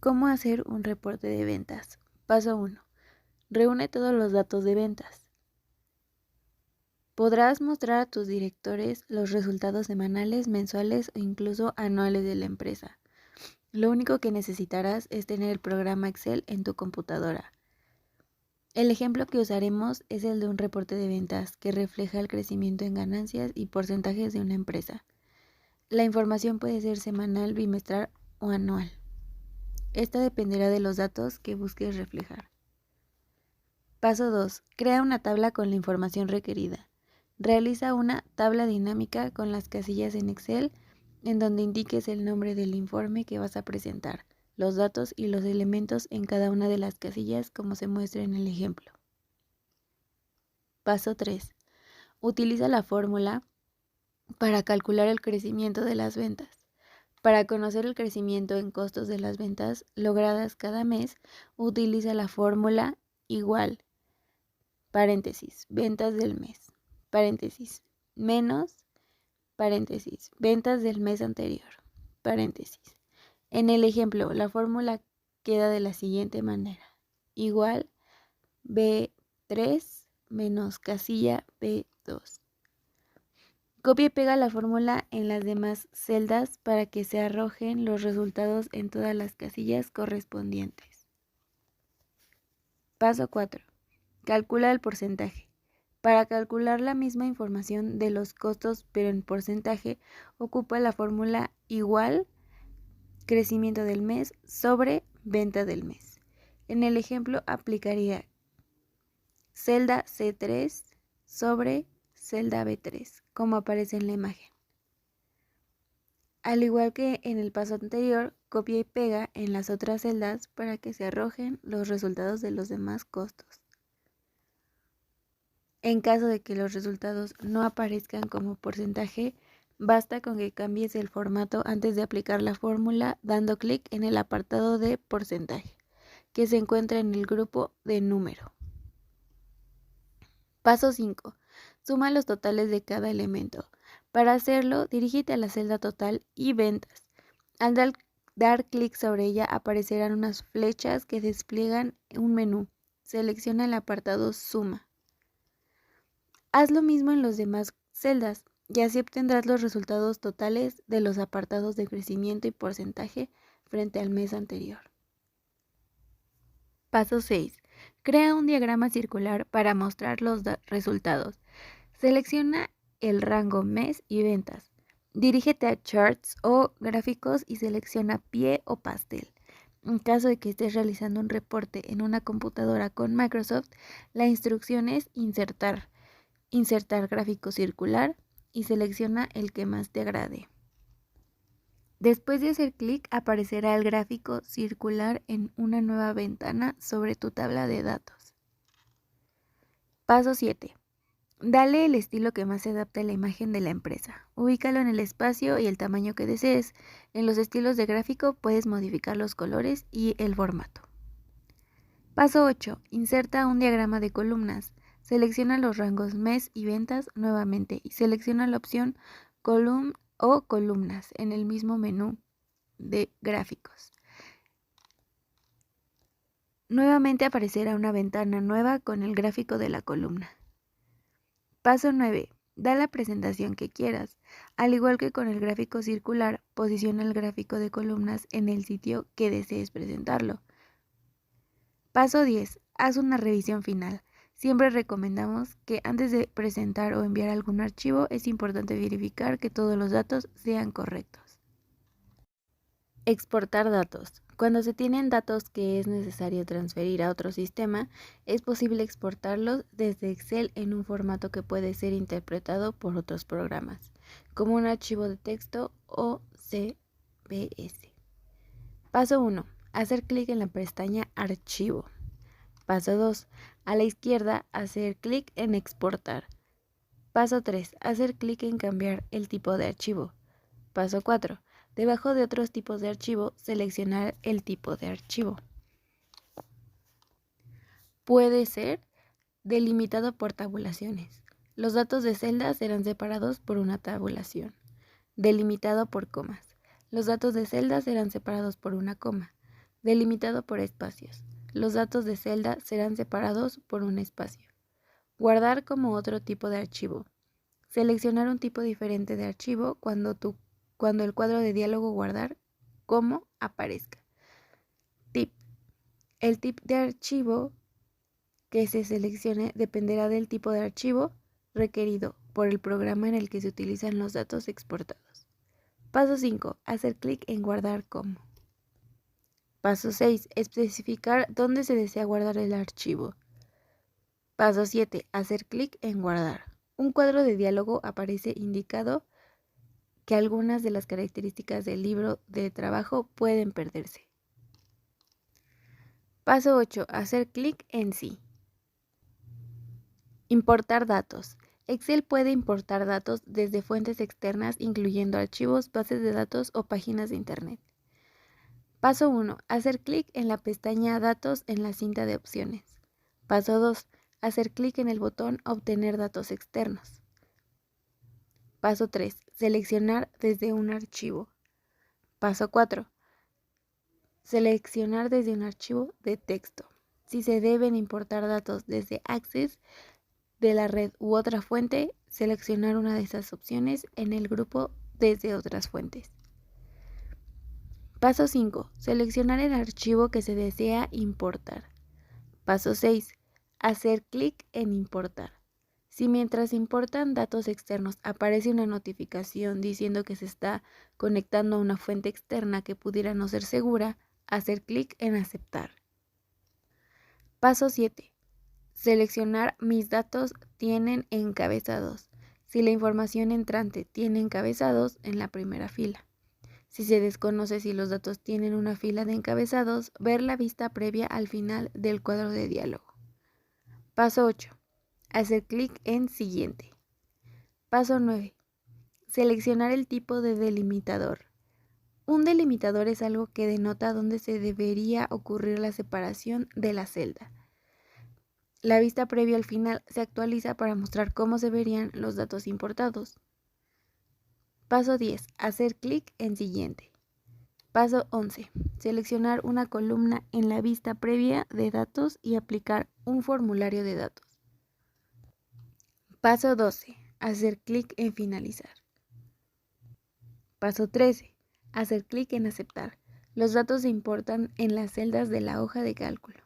¿Cómo hacer un reporte de ventas? Paso 1. Reúne todos los datos de ventas. Podrás mostrar a tus directores los resultados semanales, mensuales o incluso anuales de la empresa. Lo único que necesitarás es tener el programa Excel en tu computadora. El ejemplo que usaremos es el de un reporte de ventas que refleja el crecimiento en ganancias y porcentajes de una empresa. La información puede ser semanal, bimestral o anual. Esta dependerá de los datos que busques reflejar. Paso 2. Crea una tabla con la información requerida. Realiza una tabla dinámica con las casillas en Excel en donde indiques el nombre del informe que vas a presentar, los datos y los elementos en cada una de las casillas como se muestra en el ejemplo. Paso 3. Utiliza la fórmula para calcular el crecimiento de las ventas. Para conocer el crecimiento en costos de las ventas logradas cada mes, utiliza la fórmula igual, paréntesis, ventas del mes, paréntesis, menos, paréntesis, ventas del mes anterior, paréntesis. En el ejemplo, la fórmula queda de la siguiente manera, igual B3 menos casilla B2. Copia y pega la fórmula en las demás celdas para que se arrojen los resultados en todas las casillas correspondientes. Paso 4. Calcula el porcentaje. Para calcular la misma información de los costos pero en porcentaje, ocupa la fórmula igual crecimiento del mes sobre venta del mes. En el ejemplo aplicaría celda C3 sobre celda B3, como aparece en la imagen. Al igual que en el paso anterior, copia y pega en las otras celdas para que se arrojen los resultados de los demás costos. En caso de que los resultados no aparezcan como porcentaje, basta con que cambies el formato antes de aplicar la fórmula dando clic en el apartado de porcentaje, que se encuentra en el grupo de número. Paso 5. Suma los totales de cada elemento. Para hacerlo, dirígete a la celda total y ventas. Al dar clic sobre ella aparecerán unas flechas que despliegan un menú. Selecciona el apartado Suma. Haz lo mismo en las demás celdas y así obtendrás los resultados totales de los apartados de crecimiento y porcentaje frente al mes anterior. Paso 6. Crea un diagrama circular para mostrar los resultados. Selecciona el rango mes y ventas. Dirígete a Charts o Gráficos y selecciona Pie o Pastel. En caso de que estés realizando un reporte en una computadora con Microsoft, la instrucción es insertar gráfico circular y selecciona el que más te agrade. Después de hacer clic aparecerá el gráfico circular en una nueva ventana sobre tu tabla de datos. Paso 7. Dale el estilo que más se adapte a la imagen de la empresa. Ubícalo en el espacio y el tamaño que desees. En los estilos de gráfico puedes modificar los colores y el formato. Paso 8. Inserta un diagrama de columnas. Selecciona los rangos mes y ventas nuevamente y selecciona la opción column o columnas en el mismo menú de gráficos. Nuevamente aparecerá una ventana nueva con el gráfico de la columna. Paso 9. Da la presentación que quieras. Al igual que con el gráfico circular, posiciona el gráfico de columnas en el sitio que desees presentarlo. Paso 10. Haz una revisión final. Siempre recomendamos que antes de presentar o enviar algún archivo es importante verificar que todos los datos sean correctos. Exportar datos. Cuando se tienen datos que es necesario transferir a otro sistema, es posible exportarlos desde Excel en un formato que puede ser interpretado por otros programas, como un archivo de texto o CSV. Paso 1. Hacer clic en la pestaña Archivo. Paso 2. A la izquierda, hacer clic en Exportar. Paso 3. Hacer clic en Cambiar el tipo de archivo. Paso 4. Debajo de otros tipos de archivo, seleccionar el tipo de archivo. Puede ser delimitado por tabulaciones. Los datos de celdas serán separados por una tabulación. Delimitado por comas. Los datos de celdas serán separados por una coma. delimitado por espacios. Los datos de celda serán separados por un espacio. Guardar como otro tipo de archivo. Seleccionar un tipo diferente de archivo cuando el cuadro de diálogo guardar como aparezca. Tip. El tipo de archivo que se seleccione dependerá del tipo de archivo requerido por el programa en el que se utilizan los datos exportados. Paso 5. Hacer clic en guardar como. Paso 6. Especificar dónde se desea guardar el archivo. Paso 7. Hacer clic en guardar. Un cuadro de diálogo aparece indicado que algunas de las características del libro de trabajo pueden perderse. Paso 8. Hacer clic en sí. Importar datos. Excel puede importar datos desde fuentes externas, incluyendo archivos, bases de datos o páginas de Internet. Paso 1. Hacer clic en la pestaña Datos en la cinta de opciones. Paso 2. Hacer clic en el botón Obtener datos externos. Paso 3. Seleccionar desde un archivo. Paso 4. Seleccionar desde un archivo de texto. Si se deben importar datos desde Access de la red u otra fuente, seleccionar una de esas opciones en el grupo desde otras fuentes. Paso 5. Seleccionar el archivo que se desea importar. Paso 6. Hacer clic en importar. Si mientras importan datos externos aparece una notificación diciendo que se está conectando a una fuente externa que pudiera no ser segura, hacer clic en aceptar. Paso 7. Seleccionar mis datos tienen encabezados. Si la información entrante tiene encabezados en la primera fila. Si se desconoce si los datos tienen una fila de encabezados, ver la vista previa al final del cuadro de diálogo. Paso 8. Hacer clic en Siguiente. Paso 9. Seleccionar el tipo de delimitador. Un delimitador es algo que denota dónde se debería ocurrir la separación de la celda. La vista previa al final se actualiza para mostrar cómo se verían los datos importados. Paso 10. Hacer clic en Siguiente. Paso 11. Seleccionar una columna en la vista previa de datos y aplicar un formulario de datos. Paso 12. Hacer clic en Finalizar. Paso 13. Hacer clic en Aceptar. Los datos se importan en las celdas de la hoja de cálculo.